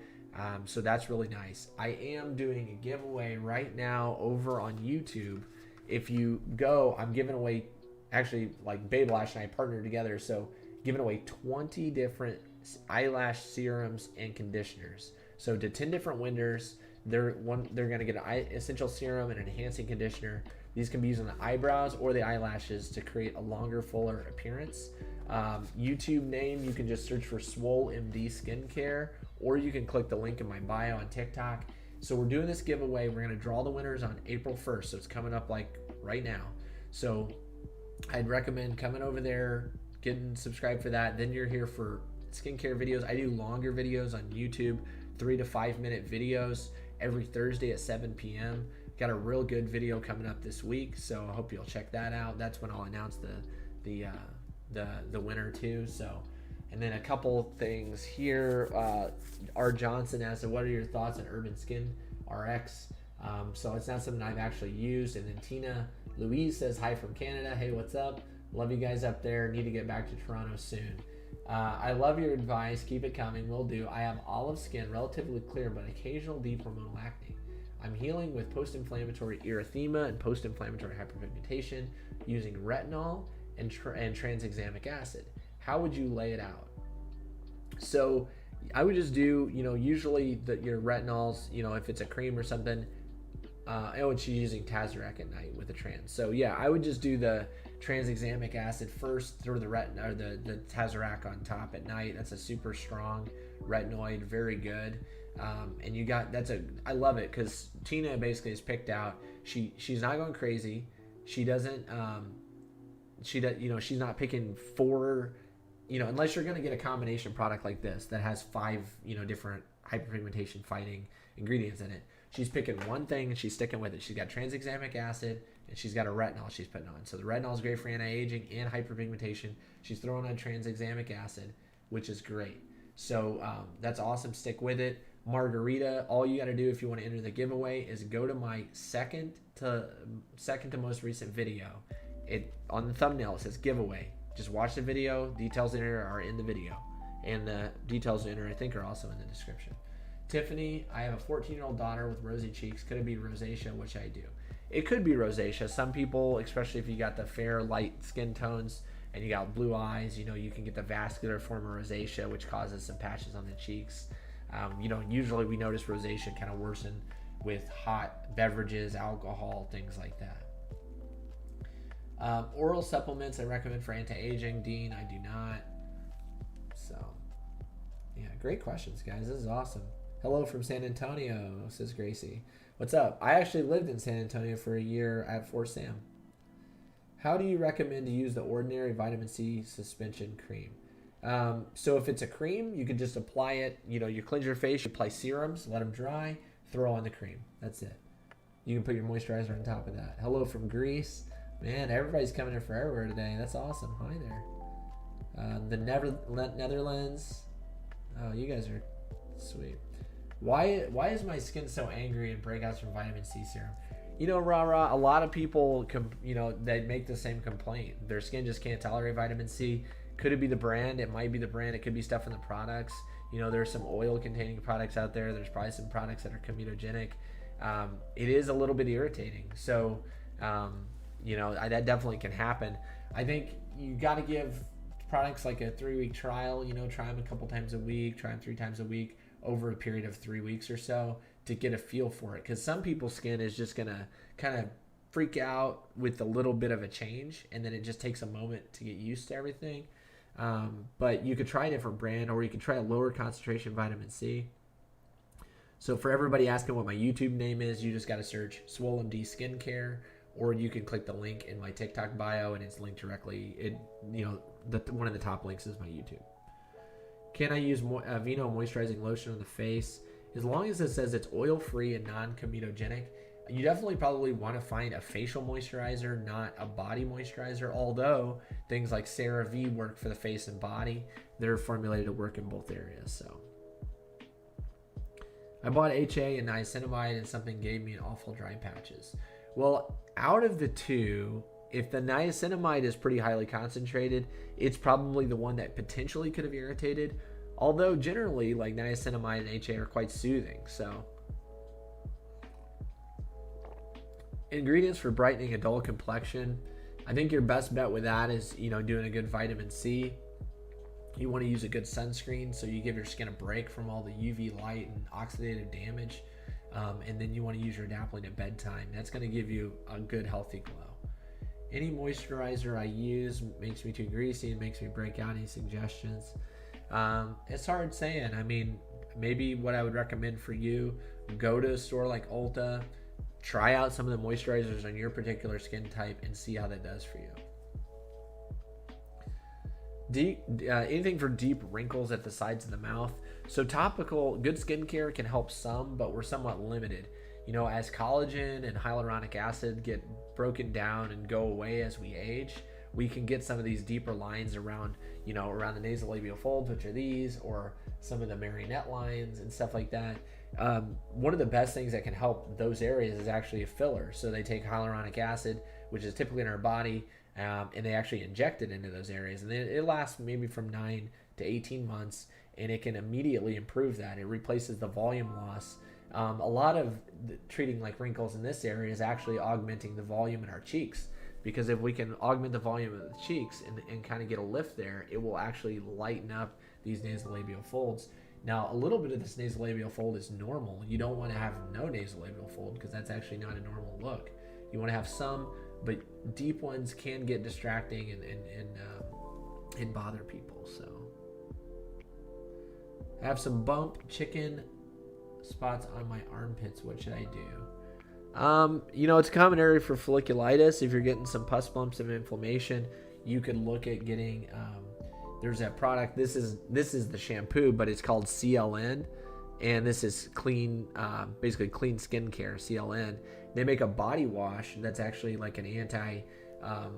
Speaker 1: So that's really nice. I am doing a giveaway right now over on YouTube. If you go, I'm giving away, actually, like Babe Lash and I partnered together, so giving away 20 different eyelash serums and conditioners. So to 10 different winners, they're going to get an essential serum and an enhancing conditioner. These can be used on the eyebrows or the eyelashes to create a longer, fuller appearance. YouTube name, you can just search for Swole MD Skincare, or you can click the link in my bio on TikTok. So we're doing this giveaway. We're going to draw the winners on April 1st. So it's coming up like right now. So I'd recommend coming over there, getting subscribed for that. Then you're here for skincare videos. I do longer videos on YouTube, 3 to 5 minute videos every Thursday at 7 p.m. Got a real good video coming up this week, so I hope you'll check that out. That's when I'll announce the winner too. So, and then a couple things here. R. Johnson asked, what are your thoughts on Urban Skin RX? So it's not something I've actually used. And then Tina Louise says, hi from Canada. Hey, what's up? Love you guys up there. Need to get back to Toronto soon. I love your advice. Keep it coming. Will do. I have olive skin, relatively clear, but occasional deep hormonal acne. I'm healing with post-inflammatory erythema and post-inflammatory hyperpigmentation using retinol and tranexamic acid. How would you lay it out? So I would just do, usually your retinols, if it's a cream or something, and she's using Tazorac at night with the trans. So yeah, I would just do the tranexamic acid first, throw the retinol or the Tazorac on top at night. That's a super strong retinoid, very good. And you got, I love it because Tina basically has picked out, she's not going crazy. She doesn't, she's not picking 4, unless you're going to get a combination product like this that has 5, different hyperpigmentation fighting ingredients in it. She's picking one thing and she's sticking with it. She's got tranexamic acid and she's got a retinol she's putting on. So the retinol is great for anti-aging and hyperpigmentation. She's throwing on tranexamic acid, which is great. So that's awesome. Stick with it. Margarita, all you got to do if you want to enter the giveaway is go to my second to most recent video. It on the thumbnail it says giveaway. Just watch the video. Details to enter are in the video, and the details to enter I think are also in the description. Tiffany, I have a 14-year-old daughter with rosy cheeks. Could it be rosacea, which I do? It could be rosacea. Some people, especially if you got the fair, light skin tones and you got blue eyes, you know, you can get the vascular form of rosacea, which causes some patches on the cheeks. You know, usually we notice rosacea kind of worsen with hot beverages, alcohol, things like that. Oral supplements I recommend for anti-aging. Dean, I do not. So, yeah, great questions, guys. This is awesome. Hello from San Antonio, says Gracie. What's up? I actually lived in San Antonio for a year at Fort Sam. How do you recommend to use the ordinary vitamin C suspension cream? So if it's a cream, you can just apply it. You know, you cleanse your face, you apply serums, let them dry, throw on the cream. That's it. You can put your moisturizer on top of that. Hello from Greece. Man, everybody's coming in from everywhere today. That's awesome. Hi there. The Netherlands. Oh, you guys are sweet. Why is my skin so angry and breakouts from vitamin C serum? You know, a lot of people, you know, they make the same complaint. Their skin just can't tolerate vitamin C. Could it be the brand? It might be the brand. It could be stuff in the products. You know, there's some oil-containing products out there. There's probably some products that are comedogenic. It is a little bit irritating. So, you know, that definitely can happen. I think you got to give products like a 3-week trial. You know, try them a couple times a week. Try them 3 times a week over a period of 3 weeks or so to get a feel for it. Because some people's skin is just going to kind of freak out with a little bit of a change, and then it just takes a moment to get used to everything. But you could try a different brand, or you could try a lower concentration vitamin C. So for everybody asking what my YouTube name is, you just got to search Swollen D Skincare, or you can click the link in my TikTok bio and it's linked directly. You know, one of the top links is my YouTube. Can I use Vino moisturizing lotion on the face? As long as it says it's oil-free and non-comedogenic, you definitely probably want to find a facial moisturizer, not a body moisturizer, although things like CeraVe work for the face and body. They're formulated to work in both areas. So I bought HA and niacinamide, and something gave me an awful dry patches. Well, out of the two, if the niacinamide is pretty highly concentrated, it's probably the one that potentially could have irritated. Although generally, like niacinamide and HA are quite soothing. So, ingredients for brightening a dull complexion. I think your best bet with that is, you know, doing a good vitamin C. You want to use a good sunscreen so you give your skin a break from all the UV light and oxidative damage. And then you want to use your adapalene at bedtime. That's going to give you a good, healthy glow. Any moisturizer I use makes me too greasy and makes me break out. Any suggestions? It's hard saying. I mean, maybe what I would recommend for you, go to a store like Ulta, try out some of the moisturizers on your particular skin type and see how that does for you. Anything for deep wrinkles at the sides of the mouth. So topical, good skincare can help some, but we're somewhat limited. You know, as collagen and hyaluronic acid get broken down and go away as we age, we can get some of these deeper lines around, you know, around the nasolabial folds, which are these, or some of the marionette lines and stuff like that. One of the best things that can help those areas is actually a filler. So they take hyaluronic acid, which is typically in our body, and they actually inject it into those areas. And then it lasts maybe from 9 to 18 months, and it can immediately improve that. It replaces the volume loss. A lot of treating like wrinkles in this area is actually augmenting the volume in our cheeks, because if we can augment the volume of the cheeks and kind of get a lift there, it will actually lighten up these nasolabial folds. Now, a little bit of this nasolabial fold is normal. You don't want to have no nasolabial fold because that's actually not a normal look. You want to have some, but deep ones can get distracting and bother people. So I have some bump chicken spots on my armpits. What should I do? You know, it's a common area for folliculitis. If you're getting some pus bumps and inflammation, you could look at getting, there's that product. This is the shampoo, but it's called CLN, and this is clean, basically clean skincare, CLN. They make a body wash that's actually like an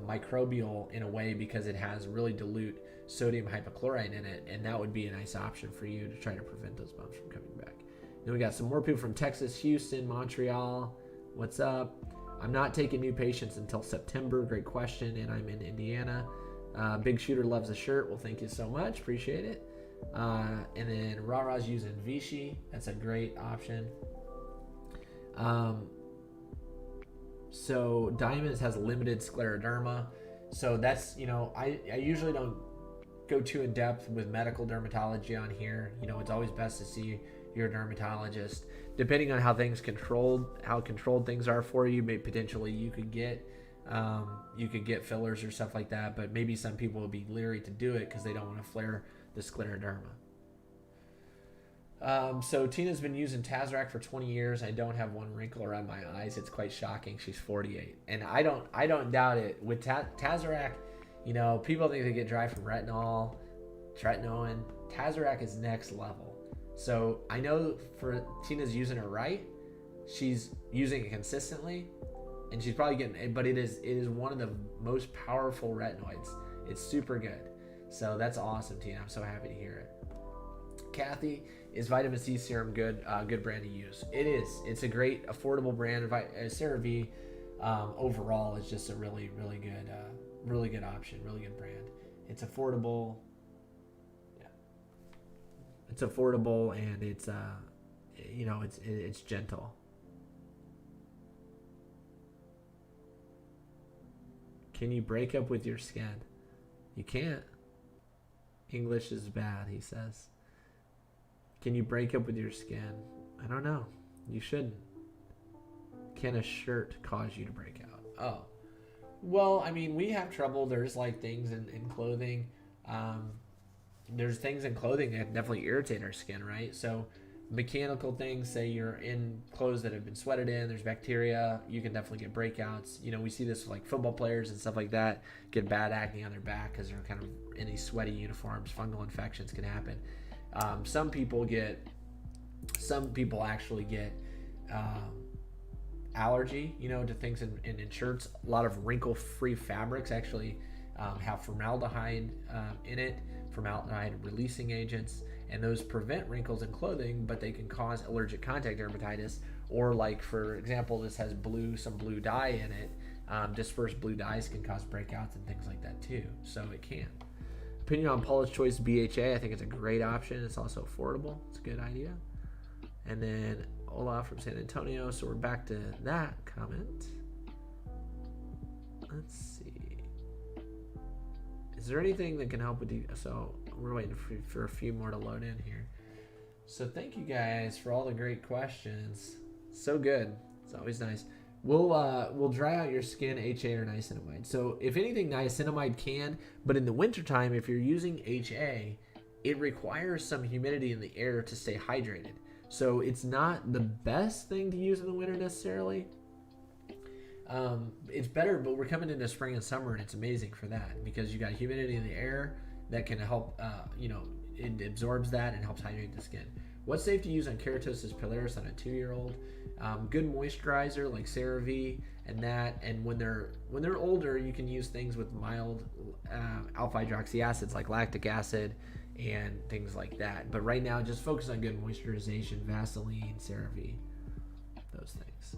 Speaker 1: microbial in a way, because it has really dilute sodium hypochlorite in it, and that would be a nice option for you to try to prevent those bumps from coming back. Then we got some more people from Texas, Houston, Montreal. What's up? I'm not taking new patients until September. Great question. And I'm in Indiana. Big Shooter loves the shirt. Well, thank you so much. Appreciate it. And then Rara's using Vichy. That's a great option. So Diamonds has limited scleroderma. So that's, I usually don't go too in depth with medical dermatology on here. It's always best to see your dermatologist. Depending on how controlled things are for you, maybe potentially you could get fillers or stuff like that. But maybe some people will be leery to do it because they don't want to flare the scleroderma. So Tina's been using Tazorac for 20 years. I don't have one wrinkle around my eyes. It's quite shocking. She's 48, and I don't doubt it. With Tazorac, people think they get dry from retinol, Tretinoin. Tazorac is next level. So I know for Tina's using it right. She's using it consistently, and she's probably getting it. But it is one of the most powerful retinoids. It's super good. So that's awesome, Tina. I'm so happy to hear it. Kathy, is vitamin C serum good brand to use? It is. It's a great affordable brand. CeraVe overall is just a really good option, really good brand. It's affordable. Yeah. It's affordable and it's it's gentle. Can you break up with your skin? You can't. English is bad, he says. Can you break up with your skin? I don't know. You shouldn't. Can a shirt cause you to break out? Oh. Well, I mean, we have trouble. There's like things in clothing. There's things in clothing that definitely irritate our skin, right? So mechanical things, say you're in clothes that have been sweated in, there's bacteria, you can definitely get breakouts. We see this with like football players and stuff like that, get bad acne on their back because they're kind of in these sweaty uniforms. Fungal infections can happen. Some people actually get allergy, to things in shirts. A lot of wrinkle-free fabrics actually have formaldehyde in it, formaldehyde-releasing agents, and those prevent wrinkles in clothing, but they can cause allergic contact dermatitis. Or like, for example, this has some blue dye in it. Dispersed blue dyes can cause breakouts and things like that too, so it can. Opinion on Paula's Choice BHA. I think it's a great option. It's also affordable. It's a good idea. And then Olaf from San Antonio. So we're back to that comment. Let's see. Is there anything that can help with you? So we're waiting for a few more to load in here. So thank you guys for all the great questions. So good. It's always nice. We'll dry out your skin, HA or niacinamide. So if anything, niacinamide can, but in the wintertime, if you're using HA, it requires some humidity in the air to stay hydrated. So it's not the best thing to use in the winter necessarily. It's better, but we're coming into spring and summer, and it's amazing for that because you got humidity in the air that can help, it absorbs that and helps hydrate the skin. What's safe to use on keratosis pilaris on a 2-year-old? Good moisturizer like CeraVe and that. And when they're older, you can use things with mild alpha hydroxy acids like lactic acid and things like that. But right now, just focus on good moisturization, Vaseline, CeraVe, those things.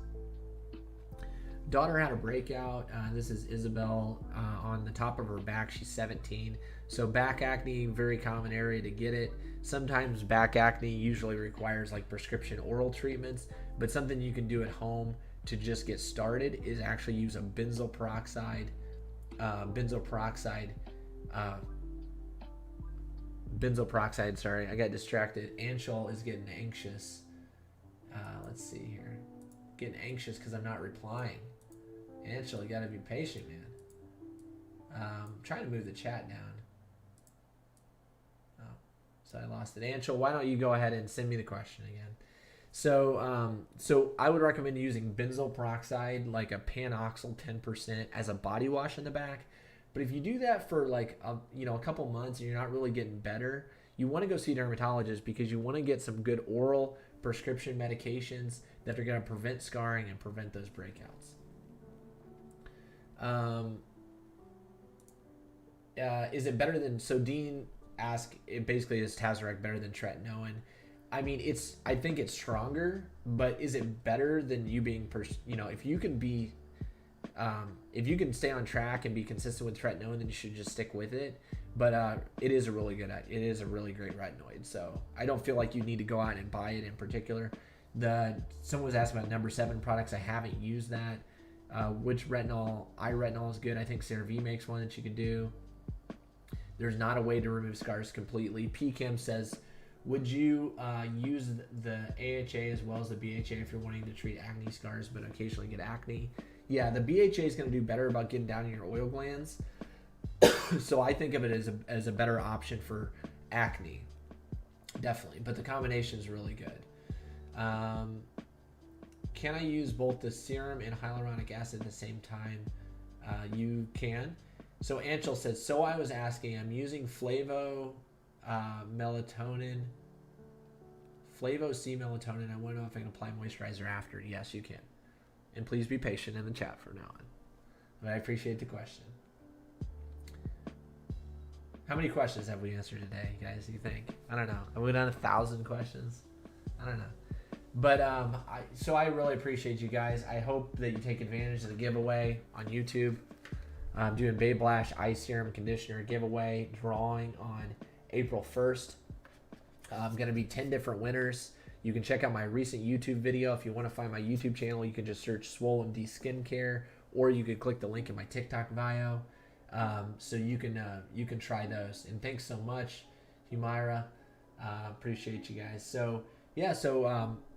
Speaker 1: Daughter had a breakout. This is Isabel on the top of her back. She's 17. So back acne, very common area to get it. Sometimes back acne usually requires like prescription oral treatments, but something you can do at home to just get started is actually use a benzoyl peroxide. Sorry, I got distracted. Anshul is getting anxious. Let's see here. Getting anxious because I'm not replying. Anshul, you gotta be patient, man. Trying to move the chat down. Oh, so I lost it. Anshul, why don't you go ahead and send me the question again? So I would recommend using benzoyl peroxide, like a panoxyl 10% as a body wash in the back. But if you do that for like a couple months and you're not really getting better, you want to go see a dermatologist because you want to get some good oral prescription medications that are going to prevent scarring and prevent those breakouts. Is it better than, so Dean asked, it basically is Tazorac better than Tretinoin? I mean, I think it's stronger, but is it better than you being, if you can be, if you can stay on track and be consistent with Tretinoin, then you should just stick with it. But it is a really good, it is a really great retinoid. So I don't feel like you need to go out and buy it in particular. Someone was asking about number 7 products. I haven't used that. Which retinol? Eye retinol is good. I think CeraVe makes one that you can do. There's not a way to remove scars completely. PChem says, would you use the AHA as well as the BHA if you're wanting to treat acne scars but occasionally get acne? Yeah, the BHA is going to do better about getting down in your oil glands. So I think of it as a better option for acne. Definitely. But the combination is really good. Can I use both the serum and hyaluronic acid at the same time? You can. So Anshel says, so I was asking, I'm using Flavo melatonin. Flavo C melatonin. I want to know if I can apply moisturizer after. Yes, you can. And please be patient in the chat from now on. But I appreciate the question. How many questions have we answered today, guys, do you think? I don't know. Have we done 1,000 questions? I don't know. But so I really appreciate you guys. I hope that you take advantage of the giveaway on YouTube. I'm doing Babe Lash Eye Serum Conditioner giveaway, drawing on April 1st. I'm going to be 10 different winners. You can check out my recent YouTube video. If you want to find my YouTube channel, you can just search Swollen D Skincare, or you could click the link in my TikTok bio. So you can try those. And thanks so much, Humaira. Appreciate you guys. So yeah,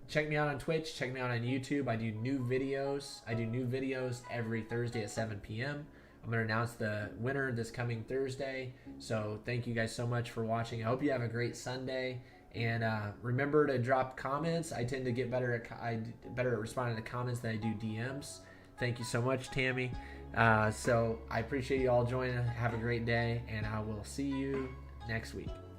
Speaker 1: check me out on Twitch. Check me out on YouTube. I do new videos every Thursday at 7 p.m. I'm going to announce the winner this coming Thursday. So thank you guys so much for watching. I hope you have a great Sunday. And remember to drop comments. I tend to get better at responding to comments than I do DMs. Thank you so much, Tammy. So I appreciate you all joining. Have a great day, and I will see you next week.